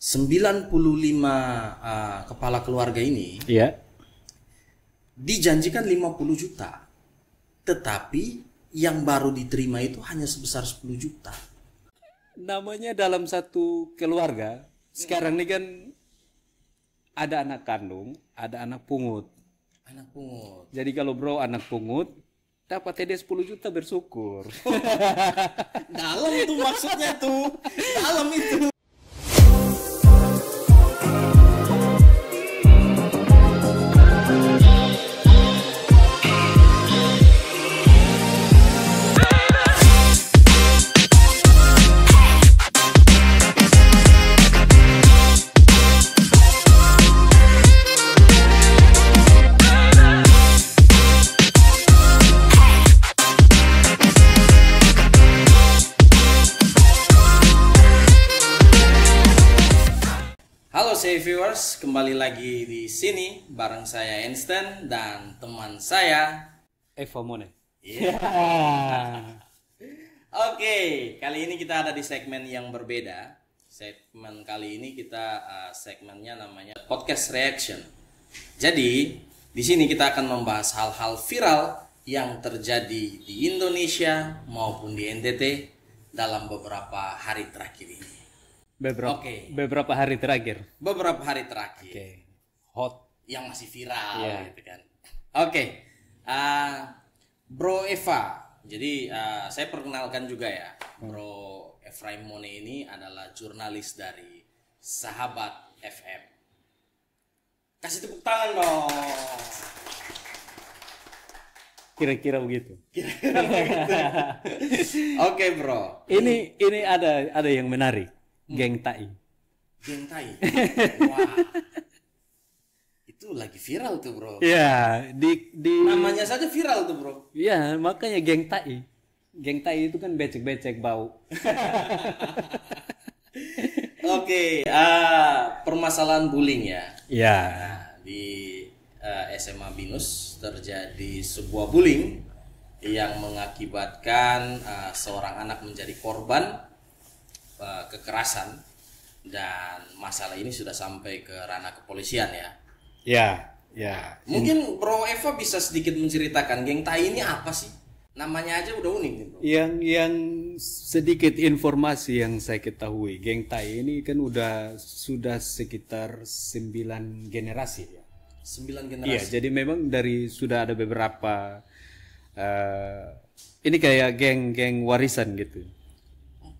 95 kepala keluarga ini Iya. dijanjikan 50 juta. Tetapi yang baru diterima itu hanya sebesar 10 juta. Namanya dalam satu keluarga, sekarang ini kan ada anak kandung, ada anak pungut. Anak pungut. Jadi kalau bro anak pungut, dapat hadiah 10 juta bersyukur. Dalam itu maksudnya tuh. Dalam itu. Halo viewers, kembali lagi di sini bareng saya Einstein dan teman saya. Eva Mone. Iya. Oke, kali ini kita ada di segmen yang berbeda. Segmen kali ini kita segmennya namanya podcast reaction. Jadi di sini kita akan membahas hal-hal viral yang terjadi di Indonesia maupun di NTT dalam beberapa hari terakhir ini. Beberapa hari terakhir. Beberapa hari terakhir. Oke. Hot. Yang masih viral, Iya. gitu kan. Oke. Bro Eva. Jadi saya perkenalkan juga ya. Bro Efraim Mone ini adalah jurnalis dari Sahabat FM. Kasih tepuk tangan dong. Kira-kira begitu. Oke, Bro. Ini ada yang menarik. Geng Tai. Geng Tai. Wah. Itu lagi viral tuh, Bro. Ya, di Namanya saja viral tuh, Bro. ya, makanya geng Tai. Geng Tai itu kan becek-becek bau. Oke, permasalahan bullying ya. Ya. Di SMA Binus terjadi sebuah bullying yang mengakibatkan seorang anak menjadi korban kekerasan, dan masalah ini sudah sampai ke ranah kepolisian ya. Ya. Mungkin Bro Eva bisa sedikit menceritakan geng Tai ini apa sih? Namanya aja udah unik nih, Bro. Yang sedikit informasi yang saya ketahui, geng Tai ini kan sudah sekitar 9 generasi ya. 9 Iya, generasi. jadi memang sudah ada beberapa ini kayak geng-geng warisan gitu.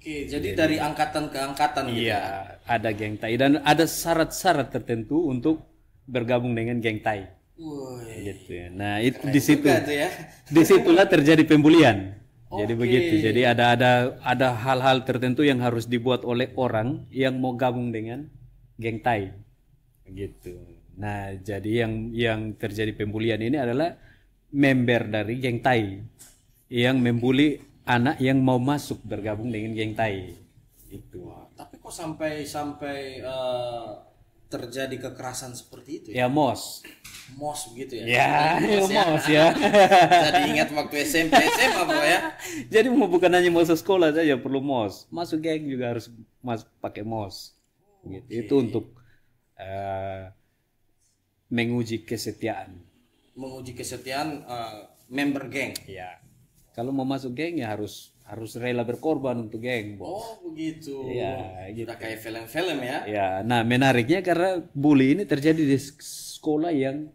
Oke, jadi dari angkatan ke angkatan gitu. Iya, ada geng Tai dan ada syarat-syarat tertentu untuk bergabung dengan geng Tai. Woi. Gitu ya. Nah, itu di situ. Juga tuh ya. Disitulah terjadi pembulian. Jadi Oke. begitu. Jadi ada hal-hal tertentu yang harus dibuat oleh orang yang mau gabung dengan geng Tai. Gitu. Nah, jadi yang terjadi pembulian ini adalah member dari geng Tai yang membuli anak yang mau masuk bergabung dengan geng Tai. Itu. Wah, tapi kok sampai terjadi kekerasan seperti itu ya? Ya, MOS. Mos begitu ya? Ya, Mos MOS ya. Jadi ingat waktu SMP, SMA, Bro ya? Jadi bukan hanya masuk sekolah saja perlu MOS. Masuk geng juga harus pakai MOS. Gitu. Itu untuk menguji kesetiaan. Menguji kesetiaan member geng. Ya. Kalau mau masuk geng ya harus rela berkorban untuk geng, Bos. Oh begitu. Iya, gitu. Udah kayak film-film ya? Ya, nah menariknya karena bully ini terjadi di sekolah yang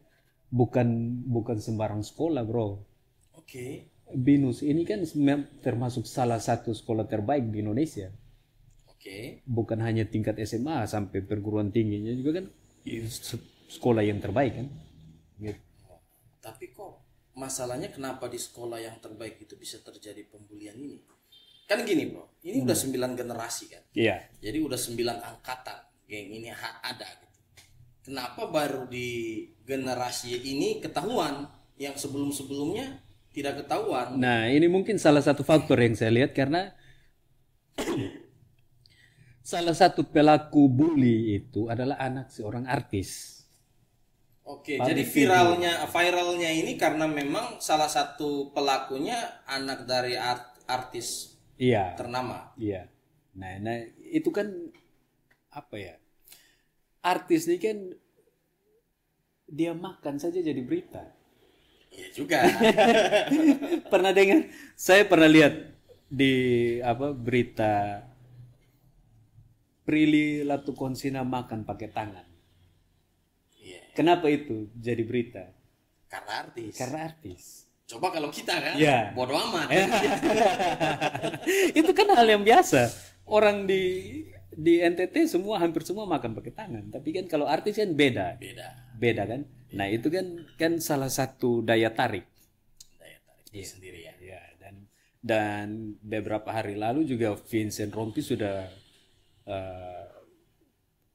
bukan sembarang sekolah, Bro. Oke. Binus ini kan termasuk salah satu sekolah terbaik di Indonesia. Oke. Bukan hanya tingkat SMA sampai perguruan tingginya juga kan sekolah yang terbaik kan. Gitu. Tapi kok masalahnya kenapa di sekolah yang terbaik itu bisa terjadi pembulian ini? Kan gini, Bro. Ini udah 9 generasi kan? Iya. Jadi udah 9 angkatan geng ini ada gitu. Kenapa baru di generasi ini ketahuan, yang sebelum-sebelumnya tidak ketahuan? Nah, ini mungkin salah satu faktor yang saya lihat karena salah satu pelaku bully itu adalah anak seorang artis. Oke, Paling jadi viralnya ini karena memang salah satu pelakunya anak dari artis Iya. ternama. Iya. Nah, itu kan apa ya? artis ini kan dia makan saja jadi berita. Iya juga. Pernah dengar? Saya pernah lihat di berita Prilly Latukonsina makan pakai tangan. Iya. Kenapa itu jadi berita? Karena artis. Karena artis. Coba kalau kita kan, Iya. bodo amat. Itu kan hal yang biasa. Orang di NTT hampir semua makan pakai tangan. Tapi kan kalau artis kan beda. Beda kan? Nah, itu kan salah satu daya tarik. Daya tarik sendiri ya. Ya, dan beberapa hari lalu juga Vincent Rompi sudah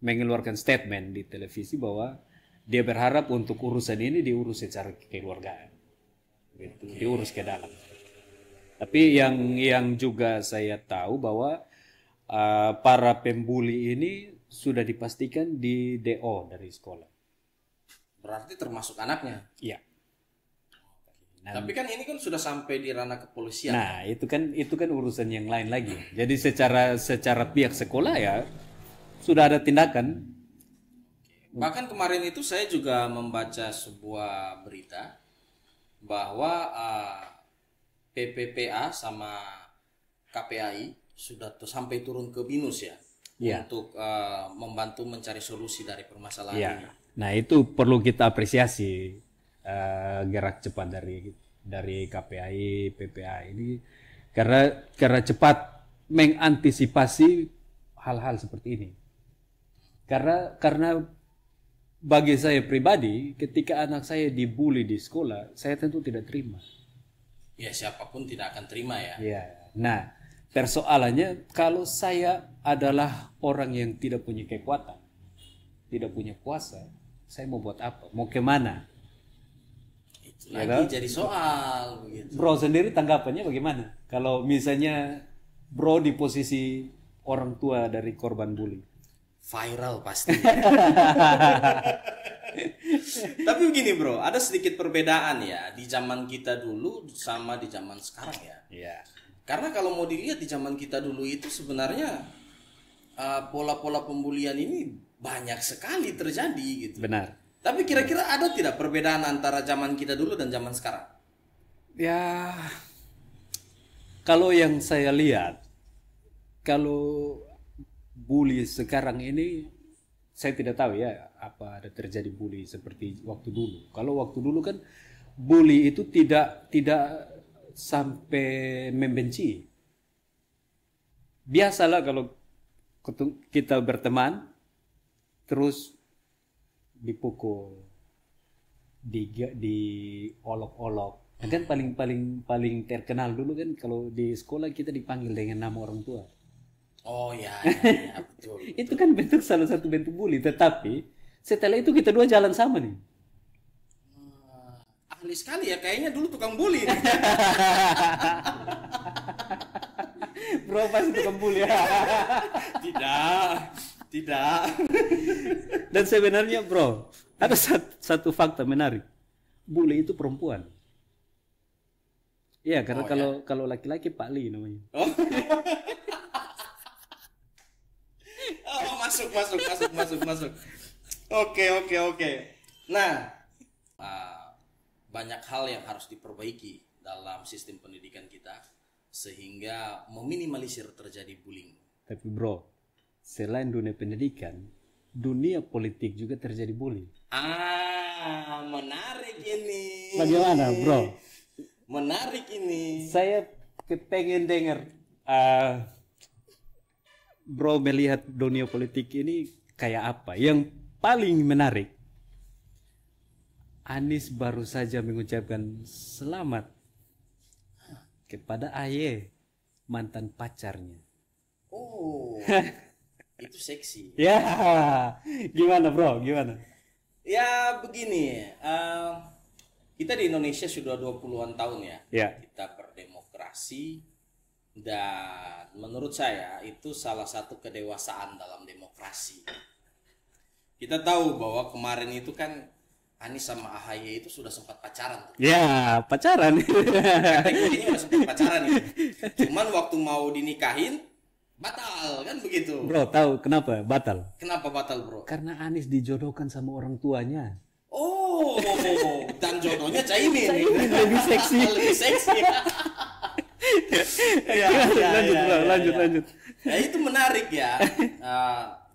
mengeluarkan statement di televisi bahwa dia berharap untuk urusan ini diurus secara kekeluargaan. Gitu, diurus ke dalam. Tapi yang juga saya tahu bahwa para pembuli ini sudah dipastikan di DO dari sekolah. Berarti termasuk anaknya. Iya. Nah, tapi kan ini kan sudah sampai di ranah kepolisian. Nah, itu kan urusan yang lain lagi. Jadi secara pihak sekolah ya sudah ada tindakan. Bahkan kemarin itu saya juga membaca sebuah berita bahwa PPPA sama KPAI sudah sampai turun ke BINUS ya, untuk membantu mencari solusi dari permasalahan ini. Nah, itu perlu kita apresiasi gerak cepat dari KPAI, PPA ini karena cepat mengantisipasi hal-hal seperti ini. Karena bagi saya pribadi, ketika anak saya dibully di sekolah, saya tentu tidak terima. Ya, siapapun tidak akan terima ya. Ya. Nah, persoalannya kalau saya adalah orang yang tidak punya kekuatan, tidak punya kuasa, saya mau buat apa? Mau kemana? Itu lagi jadi soal begitu. Bro sendiri tanggapannya bagaimana? Kalau misalnya bro di posisi orang tua dari korban bully. Viral pasti. Tapi begini bro, ada sedikit perbedaan ya di zaman kita dulu sama di zaman sekarang ya. Iya. Karena kalau mau dilihat di zaman kita dulu itu sebenarnya pola-pola pembulian ini banyak sekali terjadi gitu. Benar. Tapi kira-kira ada tidak perbedaan antara zaman kita dulu dan zaman sekarang? Ya, kalau yang saya lihat, kalau bully sekarang ini, saya tidak tahu ya apa ada terjadi bully seperti waktu dulu. Kalau waktu dulu kan bully itu tidak sampai membenci. Biasalah kalau kita berteman, terus dipukul, diolok-olok. Kan paling terkenal dulu kan kalau di sekolah kita dipanggil dengan nama orang tua. Oh ya, betul. Itu kan salah satu bentuk bully. Tetapi setelah itu kita dua jalan sama nih. Ahli sekali ya, kayaknya dulu tukang bully. Bro pasti tukang bully ya. Tidak. Dan sebenarnya bro, ada satu fakta menarik. Bully itu perempuan. Iya, karena kalau laki-laki Pak Li namanya. Oh, masuk. Oke. Nah, banyak hal yang harus diperbaiki dalam sistem pendidikan kita sehingga meminimalisir terjadi bullying. Tapi bro, selain dunia pendidikan, dunia politik juga terjadi bullying. Menarik ini. Bagaimana bro? Menarik ini. Saya kepengen dengar bro melihat dunia politik ini kayak apa. Yang paling menarik, Anies baru saja mengucapkan selamat kepada AY, mantan pacarnya. Oh, itu seksi. Ya, gimana bro? Gimana? Ya begini, kita di Indonesia sudah 20-an tahun ya. Ya. Kita berdemokrasi dan menurut saya itu salah satu kedewasaan dalam demokrasi. Kita tahu bahwa kemarin itu kan Anies sama AHY itu sudah sempat pacaran. Ya, pacaran. Kategorinya udah sempat pacaran itu. Cuman waktu mau dinikahin batal kan begitu. Bro, tahu kenapa batal? Kenapa batal, bro? Karena Anies dijodohkan sama orang tuanya. Oh, dan jodohnya Caimin. Caimin lebih seksi. Lebih seksi. Ya, Lanjut. Ya, itu menarik ya.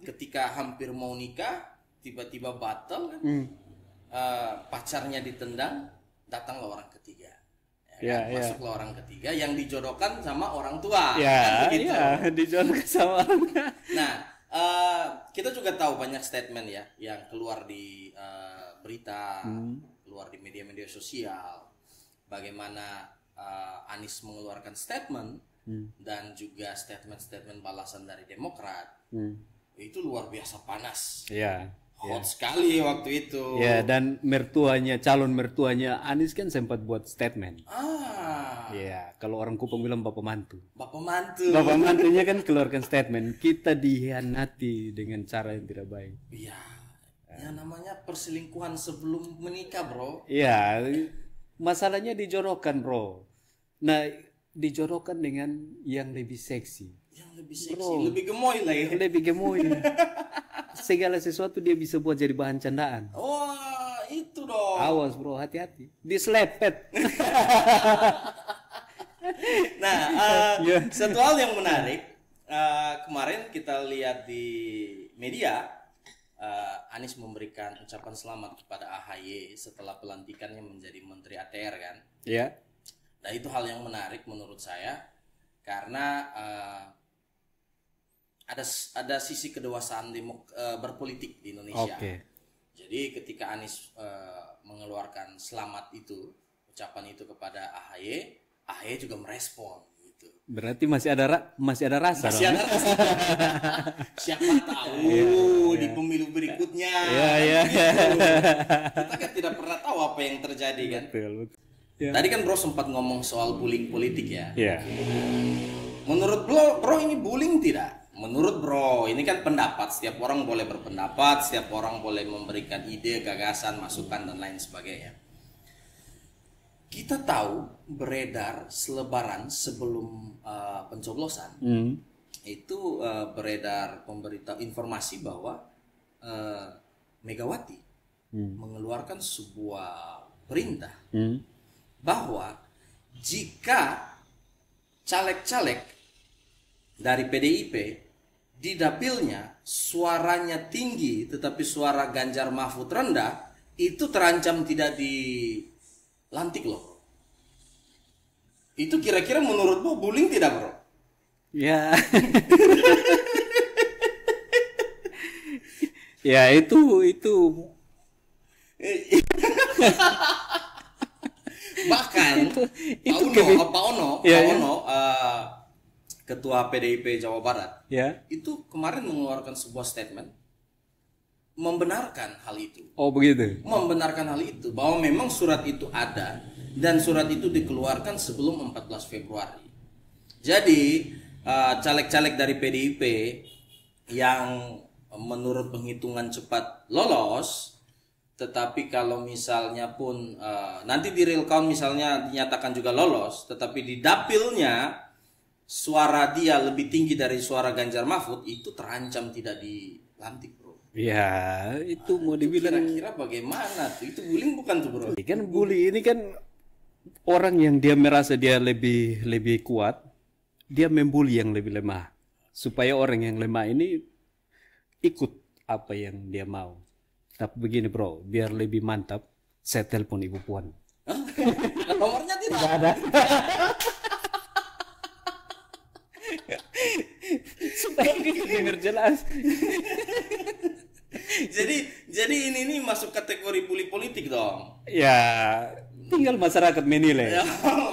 Ketika hampir mau nikah, tiba-tiba batal kan. Pacarnya ditendang, datanglah orang ketiga. Masuklah orang ketiga yang dijodohkan sama orang tua. Kan begitu. Dijodohkan sama orang tua. Nah, kita juga tahu banyak statement ya yang keluar di berita, keluar di media-media sosial. Bagaimana Anies mengeluarkan statement dan juga statement-statement balasan dari Demokrat. Itu luar biasa panas. Hot sekali waktu itu. Ya, dan calon mertuanya Anies kan sempat buat statement. Ya, kalau orang Kupang bilang bapak mantu. Bapak mantu. Bapak mantunya kan keluarkan statement, kita dihianati dengan cara yang tidak baik. Iya. Yang namanya perselingkuhan sebelum menikah, bro. Iya, masalahnya dijodohkan, bro. Nah, dijodohkan dengan yang lebih seksi. Yang lebih seksi, lebih gemoy lah ya. Lebih gemoy. Segala sesuatu dia bisa buat jadi bahan candaan. Wah, itu dong. Awas, bro, hati-hati. Diselepet. Nah, satu hal yang menarik, kemarin kita lihat di media, Anies memberikan ucapan selamat kepada AHY setelah pelantikannya menjadi Menteri ATR kan. Iya. Nah, itu hal yang menarik menurut saya karena ada sisi kedewasaan berpolitik di Indonesia. Jadi ketika Anies mengeluarkan selamat itu, ucapan itu kepada AHY juga merespon gitu. Berarti masih ada rasa. Masih ada rasa. Siapa tahu di pemilu berikutnya. Kita kan tidak pernah tahu apa yang terjadi kan. Betul. Tadi kan bro sempat ngomong soal bullying politik ya. Menurut bro ini bullying tidak? Menurut bro, ini kan pendapat, setiap orang boleh berpendapat, setiap orang boleh memberikan ide, gagasan, masukan, dan lain sebagainya. Kita tahu beredar selebaran sebelum pencoblosan, itu beredar pemberita informasi bahwa Megawati mengeluarkan sebuah perintah bahwa jika caleg-caleg dari PDIP di dapilnya suaranya tinggi tetapi suara Ganjar Mahfud rendah, itu terancam tidak dilantik loh. Itu kira-kira menurutmu bullying tidak, bro? Ya. Ya itu bahkan Pak Ono Ketua PDIP Jawa Barat, itu kemarin mengeluarkan sebuah statement membenarkan hal itu. Oh begitu. Membenarkan hal itu bahwa memang surat itu ada dan surat itu dikeluarkan sebelum 14 Februari. Jadi caleg-caleg dari PDIP yang menurut penghitungan cepat lolos, tetapi kalau misalnya pun nanti di real count misalnya dinyatakan juga lolos, tetapi di dapilnya suara dia lebih tinggi dari suara Ganjar Mahfud, itu terancam tidak dilantik, bro. Ya, itu mau dibilang kira-kira bagaimana tuh? Itu bullying bukan tuh, bro? Kan bully ini kan orang yang dia merasa dia lebih kuat, dia membuli yang lebih lemah. Supaya orang yang lemah ini ikut apa yang dia mau. Tapi begini, bro, biar lebih mantap, saya telepon Ibu Puan. Nomornya tidak ada. Supaya kita dengar jelas. jadi ini masuk kategori bully politik dong. Ya, tinggal masyarakat menilai.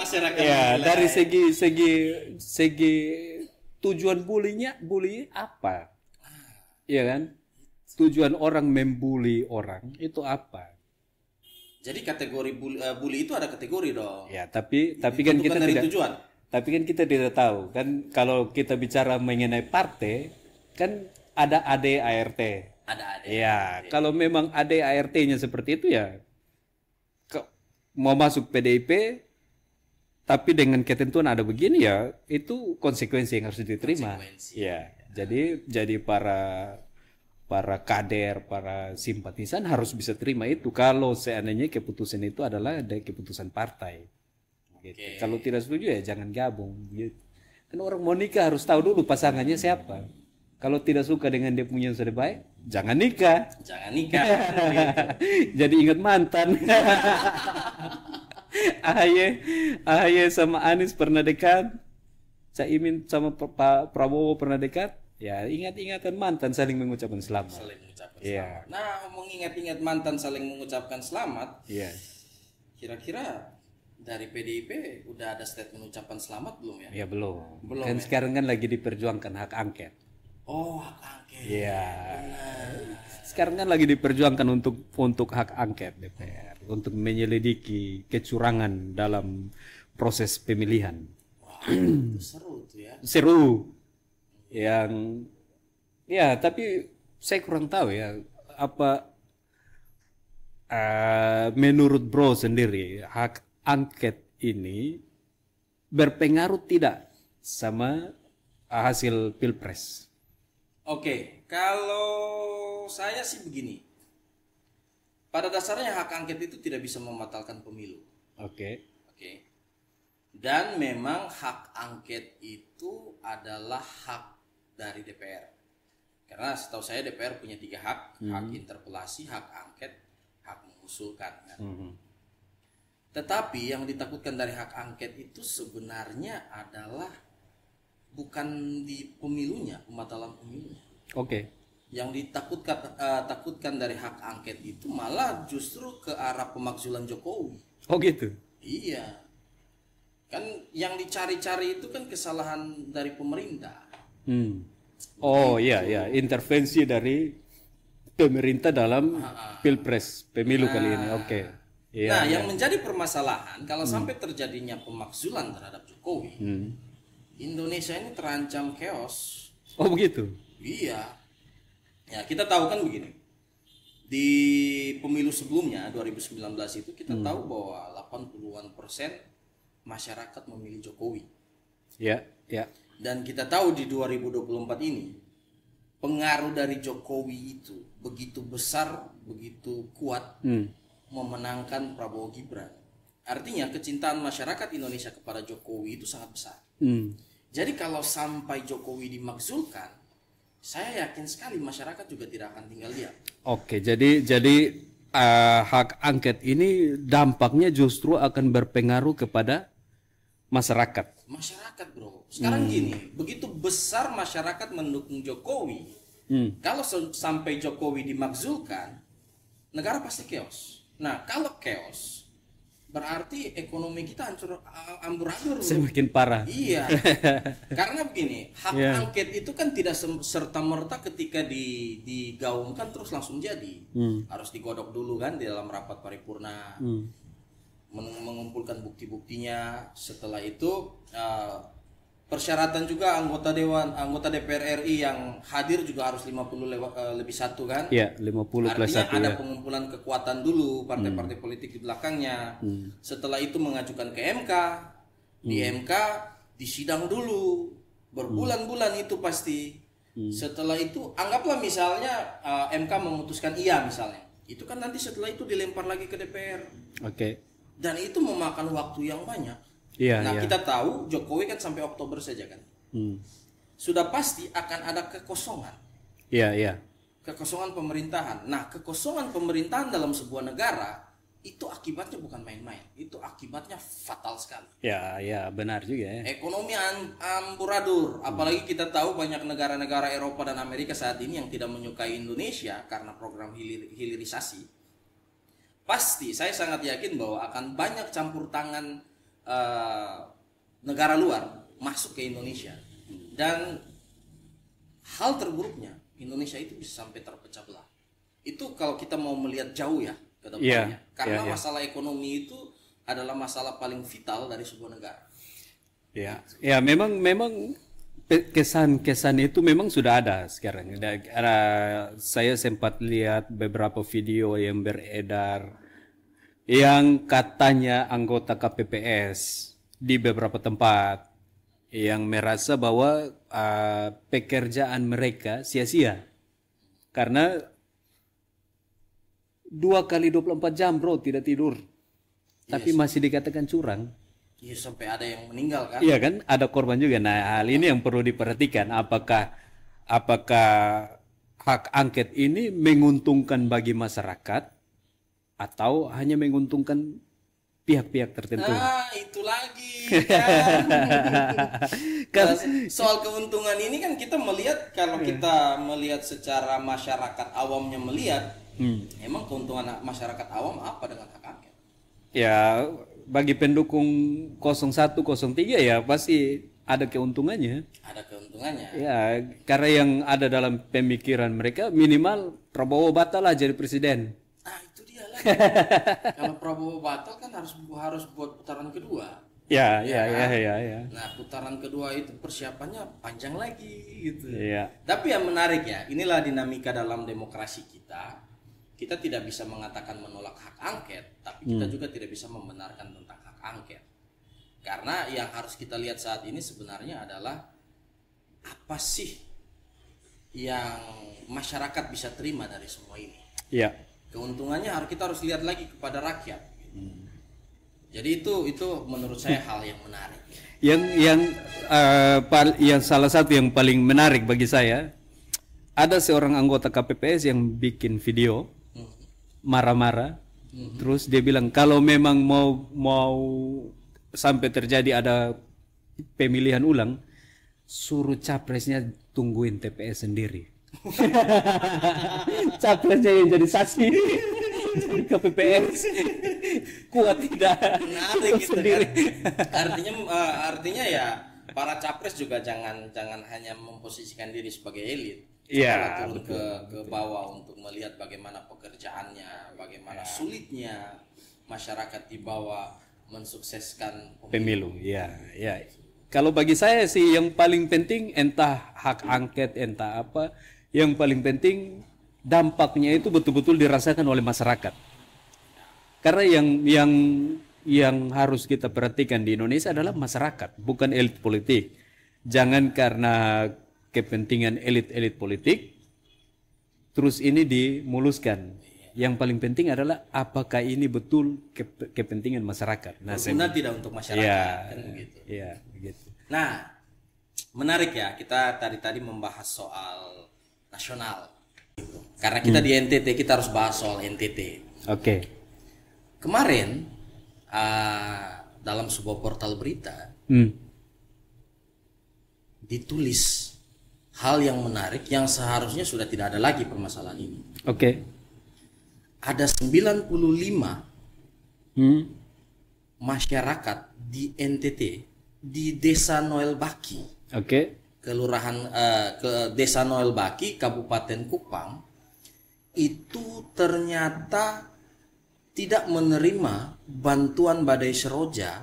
Masyarakat ya, menilai. dari segi tujuan bully apa? Iya kan? Tujuan orang membuli orang itu apa? Jadi kategori bully itu ada kategori dong. Ya, tapi kan kita tidak tujuan. Tapi kan kita tidak tahu kan, kalau kita bicara mengenai partai kan ada AD-ART. Ada AD. Ya, kalau memang AD-ART-nya seperti itu ya mau masuk PDIP tapi dengan ketentuan ada begini ya, itu konsekuensi yang harus diterima. Konsekuensi. Ya, jadi para kader, para simpatisan harus bisa terima itu kalau seandainya keputusan itu adalah dari keputusan partai. Gitu. Kalau tidak setuju ya jangan gabung. Gitu. Kan orang mau nikah harus tahu dulu pasangannya siapa. Kalau tidak suka dengan dia punya yang sudah baik, jangan nikah. Jangan nikah. Jadi ingat mantan. Ahy sama Anies pernah dekat, Caimin sama Pak Prabowo pernah dekat. Ya ingat-ingatan mantan saling mengucapkan selamat. Saling mengucapkan Iya. selamat. Nah, mengingat-ingat mantan saling mengucapkan selamat, Iya. kira-kira dari PDIP udah ada statement ucapan selamat belum ya? Ya belum. Belum, Kan ya? sekarang kan lagi diperjuangkan hak angket. Oh, hak angket. Iya. Benar. Sekarang kan lagi diperjuangkan untuk hak angket DPR untuk menyelidiki kecurangan dalam proses pemilihan. Wah, itu seru tuh ya. Seru. Yang ya tapi saya kurang tahu ya apa menurut Bro sendiri hak angket ini berpengaruh tidak sama hasil Pilpres? Oke, kalau saya sih begini. Pada dasarnya hak angket itu tidak bisa membatalkan pemilu. Oke. Oke. Dan memang hak angket itu adalah hak dari DPR. Karena setahu saya DPR punya 3 hak. Hak interpelasi, hak angket, hak mengusulkan. Kan? Tetapi yang ditakutkan dari hak angket itu sebenarnya adalah bukan di pemilunya, pembatalan pemilunya. Oke. Yang takutkan dari hak angket itu malah justru ke arah pemakzulan Jokowi. Oh gitu. Iya. Kan yang dicari-cari itu kan kesalahan dari pemerintah. Oh iya ya, intervensi dari pemerintah dalam Pilpres pemilu kali ini. Oke. Iya. Nah, yang menjadi permasalahan kalau sampai terjadinya pemakzulan terhadap Jokowi, Indonesia ini terancam chaos. Oh begitu. Iya. Ya, kita tahu kan begini. Di pemilu sebelumnya 2019 itu kita tahu bahwa 80-an% masyarakat memilih Jokowi. Ya, ya. Dan kita tahu di 2024 ini pengaruh dari Jokowi itu begitu besar, begitu kuat memenangkan Prabowo Gibran. Artinya kecintaan masyarakat Indonesia kepada Jokowi itu sangat besar. Jadi kalau sampai Jokowi dimakzulkan, saya yakin sekali masyarakat juga tidak akan tinggal diam. Oke, jadi hak angket ini dampaknya justru akan berpengaruh kepada masyarakat. Masyarakat, bro. Sekarang gini, begitu besar masyarakat mendukung Jokowi, kalau sampai Jokowi dimakzulkan, negara pasti chaos. Nah, kalau chaos, berarti ekonomi kita amburadul. Semakin parah. Iya. Karena begini, hak angket itu kan tidak serta-merta ketika digaungkan terus langsung jadi. Harus digodok dulu kan di dalam rapat paripurna. Mengumpulkan bukti-buktinya. Setelah itu persyaratan juga anggota DPR RI yang hadir juga harus 50 lebih 1 kan? Iya, 50 plus 1 Artinya ada ya. pengumpulan kekuatan dulu partai-partai politik di belakangnya. Setelah itu mengajukan ke MK. Di MK disidang dulu berbulan-bulan itu pasti. Setelah itu anggaplah misalnya MK memutuskan iya misalnya. Itu kan nanti setelah itu dilempar lagi ke DPR. Oke. Dan itu memakan waktu yang banyak. Iya, Nah, iya. kita tahu Jokowi kan sampai Oktober saja kan. Sudah pasti akan ada kekosongan. Iya, iya. Kekosongan pemerintahan. Nah, kekosongan pemerintahan dalam sebuah negara itu akibatnya bukan main-main. Itu akibatnya fatal sekali. Ya, ya, benar juga ya. Ekonomi amburadul. Apalagi kita tahu banyak negara-negara Eropa dan Amerika saat ini yang tidak menyukai Indonesia karena program hilirisasi. Pasti saya sangat yakin bahwa akan banyak campur tangan negara luar masuk ke Indonesia. Dan hal terburuknya Indonesia itu bisa sampai terpecah belah. Itu kalau kita mau melihat jauh ya ke depannya. Karena masalah ekonomi itu adalah masalah paling vital dari sebuah negara. Ya, ya memang kesan-kesan itu memang sudah ada sekarang. Saya sempat lihat beberapa video yang beredar yang katanya anggota KPPS di beberapa tempat yang merasa bahwa pekerjaan mereka sia-sia karena 2 kali 24 jam bro tidak tidur, tapi masih dikatakan curang. Iya, sampai ada yang meninggal kan? Iya kan, ada korban juga. Nah, hal ini yang perlu diperhatikan. Apakah hak angket ini menguntungkan bagi masyarakat atau hanya menguntungkan pihak-pihak tertentu? Nah, itu lagi kan. Soal keuntungan ini kan kita melihat, kalau kita melihat secara masyarakat awamnya melihat, emang keuntungan masyarakat awam apa dengan hak angket? Ya, bagi pendukung 01, 03 ya pasti ada keuntungannya. Ada keuntungannya. Ya, karena yang ada dalam pemikiran mereka minimal Prabowo batal lah jadi presiden. Nah, itu dia lah. Kalau Prabowo batal kan harus buat putaran kedua. Ya. Nah, putaran kedua itu persiapannya panjang lagi gitu. Iya. Tapi yang menarik ya, inilah dinamika dalam demokrasi kita. Kita tidak bisa mengatakan menolak hak angket, tapi kita juga tidak bisa membenarkan tentang hak angket. Karena yang harus kita lihat saat ini sebenarnya adalah apa sih yang masyarakat bisa terima dari semua ini. Iya. Keuntungannya kita harus lihat lagi kepada rakyat. Jadi itu menurut saya hal yang menarik. Yang salah satu yang paling menarik bagi saya, ada seorang anggota KPPS yang bikin video marah-marah, terus dia bilang kalau memang mau sampai terjadi ada pemilihan ulang, suruh capresnya tungguin TPS sendiri. Capresnya yang jadi saksi jadi KPPS kuat tidak menarik gitu sendiri. Kan? Artinya ya para capres juga jangan hanya memposisikan diri sebagai elit. Iya, turun ke bawah untuk melihat bagaimana pekerjaannya, bagaimana sulitnya masyarakat di bawah mensukseskan pemilu. Ya. Kalau bagi saya sih yang paling penting entah hak angket entah apa, yang paling penting dampaknya itu betul-betul dirasakan oleh masyarakat. Karena yang harus kita perhatikan di Indonesia adalah masyarakat, bukan elit politik. Jangan karena kepentingan elit-elit politik terus ini dimuluskan. Yang paling penting adalah apakah ini betul kepentingan masyarakat. Nah, berguna tidak untuk masyarakat, kan begitu. Iya, begitu. Nah, menarik ya, kita tadi membahas soal nasional gitu. Karena kita di NTT, kita harus bahas soal NTT. Oke. Kemarin dalam sebuah portal berita ditulis hal yang menarik yang seharusnya sudah tidak ada lagi permasalahan ini. Oke. Ada 95 masyarakat di NTT di Desa Noel Baki. Oke. Kelurahan ke Desa Noel Baki, Kabupaten Kupang, itu ternyata tidak menerima bantuan badai seroja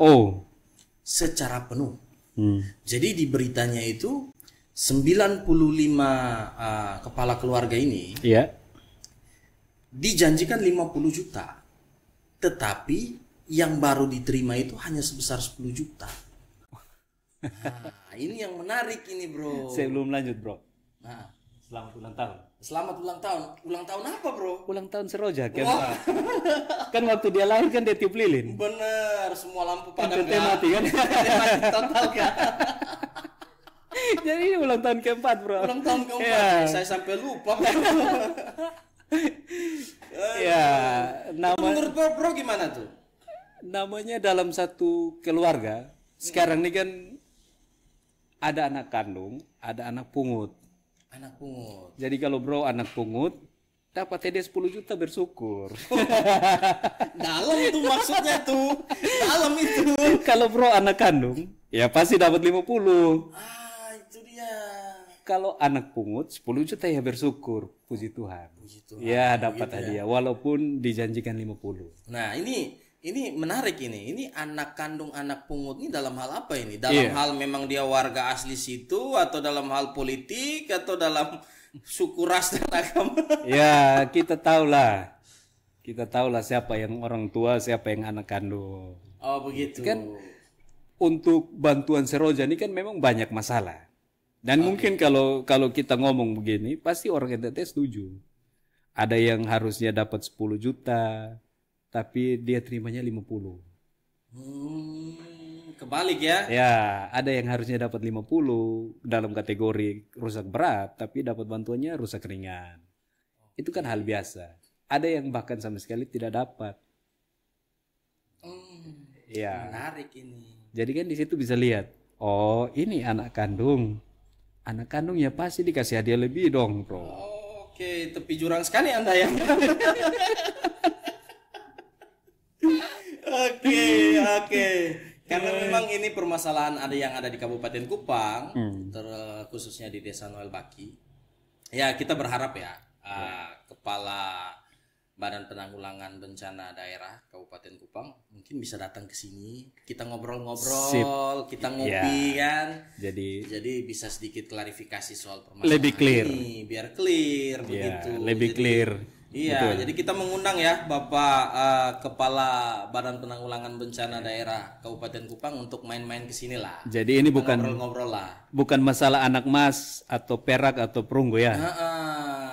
secara penuh. Jadi di beritanya itu 95 kepala keluarga ini dijanjikan 50 juta, tetapi yang baru diterima itu hanya sebesar 10 juta. Nah, ini yang menarik ini, bro. Saya belum lanjut, bro. Nah, selamat ulang tahun. Selamat ulang tahun. Ulang tahun apa, bro? Ulang tahun seroja, kan waktu dia lahir kan dia tiup lilin. Bener, semua lampu padam kan. Mati kan? Mati total kan? Jadi ulang tahun keempat, bro. Ulang tahun keempat, saya sampai lupa. Ya, menurut bro gimana tuh? Namanya dalam satu keluarga, sekarang ini kan ada anak kandung, ada anak pungut. Anak pungut. Jadi kalau bro anak pungut, dapat TD 10 juta bersyukur. Dalam itu maksudnya tuh. Dalam itu. Kalau bro anak kandung, ya pasti dapat 50. Itu dia. Kalau anak pungut 10 juta ya bersyukur, puji Tuhan. Ya dapat hadiah walaupun dijanjikan 50. Nah, ini menarik ini. Ini anak kandung anak pungut ini dalam hal apa ini? Dalam hal memang dia warga asli situ atau dalam hal politik atau dalam suku ras dan agama? Ya, kita tahulah. Kita tahulah siapa yang orang tua, siapa yang anak kandung. Oh, begitu. Kan untuk bantuan Seroja ini kan memang banyak masalah. Dan mungkin kalau kita ngomong begini, pasti orang NTT setuju. Ada yang harusnya dapat 10 juta, tapi dia terimanya 50. Kebalik ya. Ya, ada yang harusnya dapat 50 dalam kategori rusak berat, tapi dapat bantuannya rusak ringan. Itu kan hal biasa. Ada yang bahkan sama sekali tidak dapat. Ya. Menarik ini. Jadi kan di situ bisa lihat, oh ini anak kandung. Anak kandungnya pasti dikasih hadiah lebih dong, bro. Oke, tepi jurang sekali Anda ya. Oke. Karena memang ini permasalahan ada di Kabupaten Kupang, khususnya di Desa Noel Baki. Ya, kita berharap ya, Kepala Badan Penanggulangan Bencana Daerah Kabupaten Kupang mungkin bisa datang ke sini, kita ngobrol-ngobrol, kita ngopi kan. Jadi bisa sedikit klarifikasi soal permasalahan lebih clear. ini, biar clear begitu. Lebih clear. Iya, Betul. jadi kita mengundang ya Bapak Kepala Badan Penanggulangan Bencana Daerah Kabupaten Kupang untuk main-main ke sini lah. Jadi ini bukan Ngobrol-ngobrol lah. bukan masalah anak mas atau perak atau perunggu ya.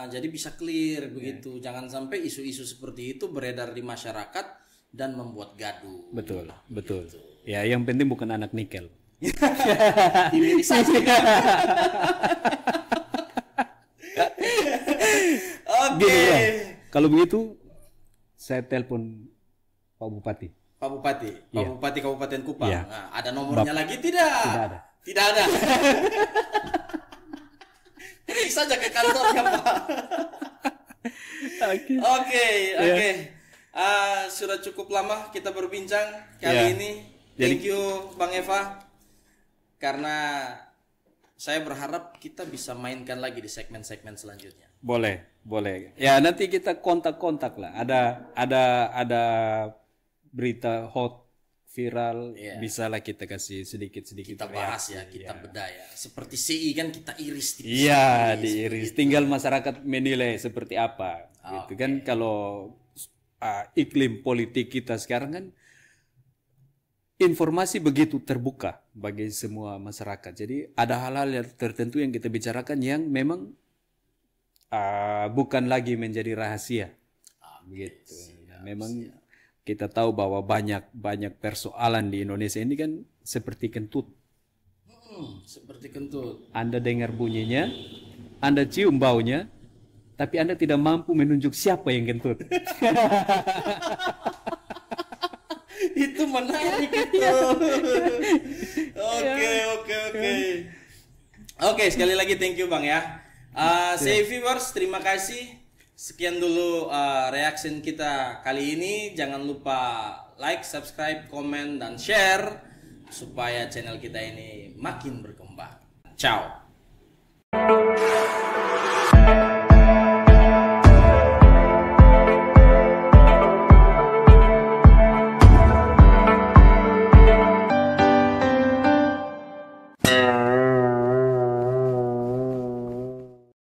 Jadi bisa clear begitu. Jangan sampai isu-isu seperti itu beredar di masyarakat dan membuat gaduh. Betul. Ya, yang penting bukan anak nikel. Hilirisasi. Oke. Gini ya, kalau begitu saya telepon Pak Bupati. Pak Bupati Kabupaten Kupang. Iya. Nah, ada nomornya lagi tidak? Tidak ada. Pergi saja ke kantornya Pak. Oke. Sudah cukup lama kita berbincang kali ini. Thank you Bang Eva. Karena saya berharap kita bisa mainkan lagi di segmen-segmen selanjutnya. Boleh. Ya nanti kita kontak lah. Ada berita hot viral, bisalah kita kasih sedikit kita bahas ya, kita bedah ya. Seperti CI kan kita iris tipis. Iya, diiris. Tinggal masyarakat menilai seperti apa. Gitu kan kalau iklim politik kita sekarang kan informasi begitu terbuka bagi semua masyarakat. Jadi ada hal-hal yang tertentu yang kita bicarakan yang memang bukan lagi menjadi rahasia. Gitu. Memang kita tahu bahwa banyak persoalan di Indonesia ini kan seperti kentut. Seperti kentut. Anda dengar bunyinya, Anda cium baunya, tapi Anda tidak mampu menunjuk siapa yang kentut. Itu menarik itu. Oke, sekali lagi thank you Bang ya. Say viewers, terima kasih. Sekian dulu reaction kita kali ini. Jangan lupa like, subscribe, komen, dan share supaya channel kita ini makin berkembang. Ciao.